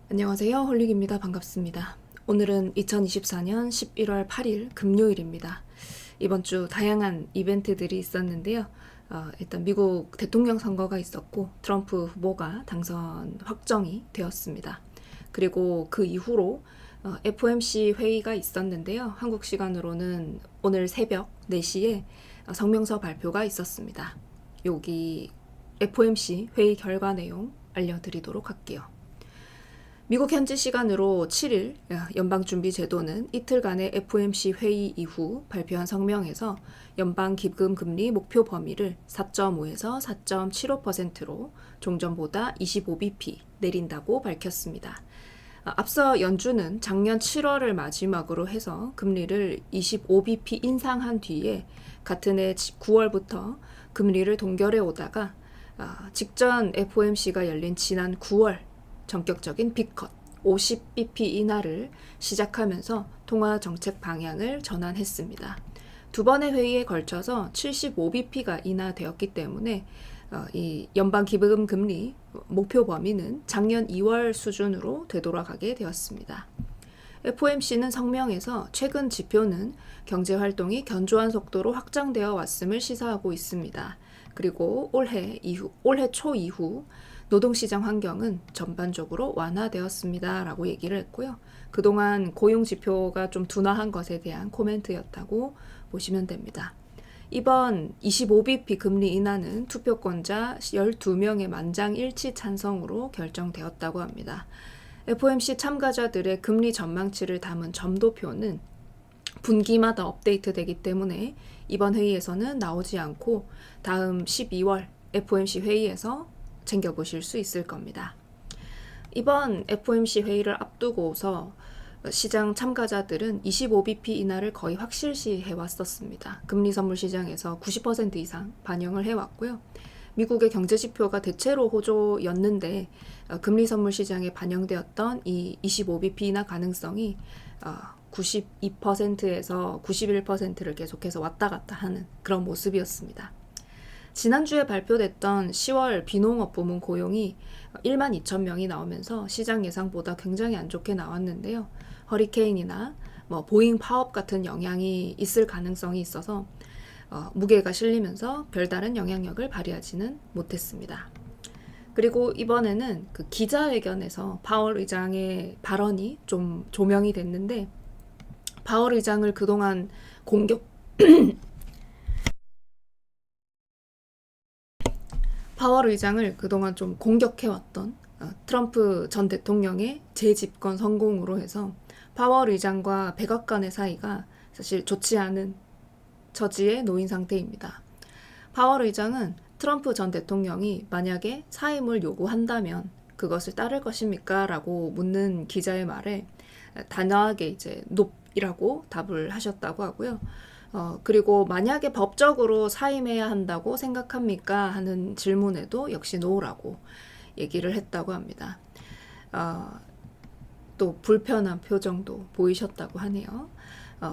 안녕하세요. 홀릭입니다. 반갑습니다. 오늘은 2024년 11월 8일 금요일입니다. 이번 주 다양한 이벤트들이 있었는데요. 일단 미국 대통령 선거가 있었고 트럼프 후보가 당선 확정이 되었습니다. 그리고 그 이후로 FOMC 회의가 있었는데요. 한국 시간으로는 오늘 새벽 4시에 성명서 발표가 있었습니다. 여기 FOMC 회의 결과 내용 알려드리도록 할게요. 미국 현지 시간으로 7일 연방준비제도는 이틀간의 FOMC 회의 이후 발표한 성명에서 연방기금금리 목표 범위를 4.5에서 4.75%로 종전보다 25bp 내린다고 밝혔습니다. 앞서 연준은 작년 7월을 마지막으로 해서 금리를 25bp 인상한 뒤에 같은 해 9월부터 금리를 동결해 오다가 직전 FOMC가 열린 지난 9월 전격적인 빅컷 50bp 인하를 시작하면서 통화 정책 방향을 전환했습니다. 두 번의 회의에 걸쳐서 75bp가 인하되었기 때문에 이 연방 기금 금리 목표 범위는 작년 2월 수준으로 되돌아가게 되었습니다. FOMC는 성명에서 최근 지표는 경제 활동이 견조한 속도로 확장되어 왔음을 시사하고 있습니다. 그리고 올해 초 이후 노동시장 환경은 전반적으로 완화되었습니다. 라고 얘기를 했고요. 그동안 고용 지표가 좀 둔화한 것에 대한 코멘트였다고 보시면 됩니다. 이번 25bp 금리 인하는 투표권자 12명의 만장일치 찬성으로 결정되었다고 합니다. FOMC 참가자들의 금리 전망치를 담은 점도표는 분기마다 업데이트되기 때문에 이번 회의에서는 나오지 않고 다음 12월 FOMC 회의에서 챙겨보실 수 있을 겁니다. 이번 FOMC 회의를 앞두고서 시장 참가자들은 25bp 인하를 거의 확실시 해왔었습니다. 금리 선물 시장에서 90% 이상 반영을 해왔고요. 미국의 경제 지표가 대체로 호조였는데 금리 선물 시장에 반영되었던 이 25bp 인하 가능성이 92%에서 91%를 계속해서 왔다 갔다 하는 그런 모습이었습니다. 지난주에 발표됐던 10월 비농업 부문 고용이 1만 2천 명이 나오면서 시장 예상보다 굉장히 안 좋게 나왔는데요. 허리케인이나 보잉 파업 같은 영향이 있을 가능성이 있어서 무게가 실리면서 별다른 영향력을 발휘하지는 못했습니다. 그리고 이번에는 그 기자회견에서 파월 의장의 발언이 좀 조명이 됐는데 파월 의장을 그동안 파월 의장을 그동안 좀 공격해왔던 트럼프 전 대통령의 재집권 성공으로 해서 파월 의장과 백악관의 사이가 사실 좋지 않은 처지에 놓인 상태입니다. 파월 의장은 트럼프 전 대통령이 만약에 사임을 요구한다면 그것을 따를 것입니까? 라고 묻는 기자의 말에 단호하게 이제 nope이라고 답을 하셨다고 하고요. 그리고 만약에 법적으로 사임해야 한다고 생각합니까? 하는 질문에도 역시 노라고 얘기를 했다고 합니다. 또 불편한 표정도 보이셨다고 하네요.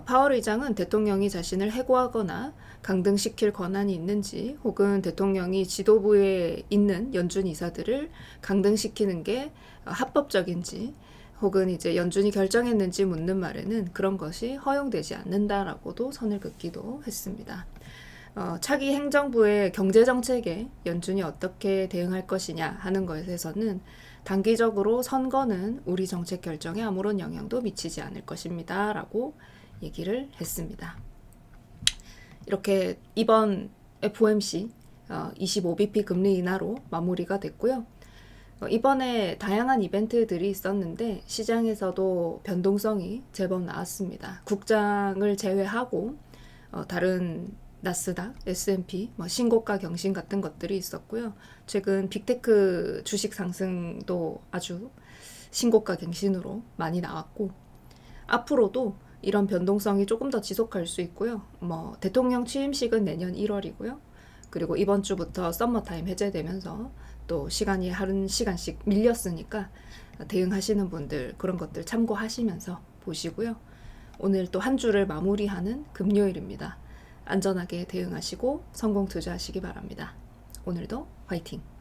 파월 의장은 대통령이 자신을 해고하거나 강등시킬 권한이 있는지 혹은 대통령이 지도부에 있는 연준 이사들을 강등시키는 게 합법적인지 혹은 이제 연준이 결정했는지 묻는 말에는 그런 것이 허용되지 않는다라고도 선을 긋기도 했습니다. 차기 행정부의 경제정책에 연준이 어떻게 대응할 것이냐 하는 것에서는 단기적으로 선거는 우리 정책 결정에 아무런 영향도 미치지 않을 것입니다. 라고 얘기를 했습니다. 이렇게 이번 FOMC 25bp 금리 인하로 마무리가 됐고요. 이번에 다양한 이벤트들이 있었는데 시장에서도 변동성이 제법 나왔습니다. 국장을 제외하고 다른 나스닥, S&P, 신고가 경신 같은 것들이 있었고요. 최근 빅테크 주식 상승도 아주 신고가 갱신으로 많이 나왔고 앞으로도 이런 변동성이 조금 더 지속할 수 있고요. 대통령 취임식은 내년 1월이고요. 그리고 이번 주부터 썸머타임 해제되면서 또 시간이 한 시간씩 밀렸으니까 대응하시는 분들 그런 것들 참고하시면서 보시고요. 오늘 또 한 주를 마무리하는 금요일입니다. 안전하게 대응하시고 성공 투자하시기 바랍니다. 오늘도 화이팅!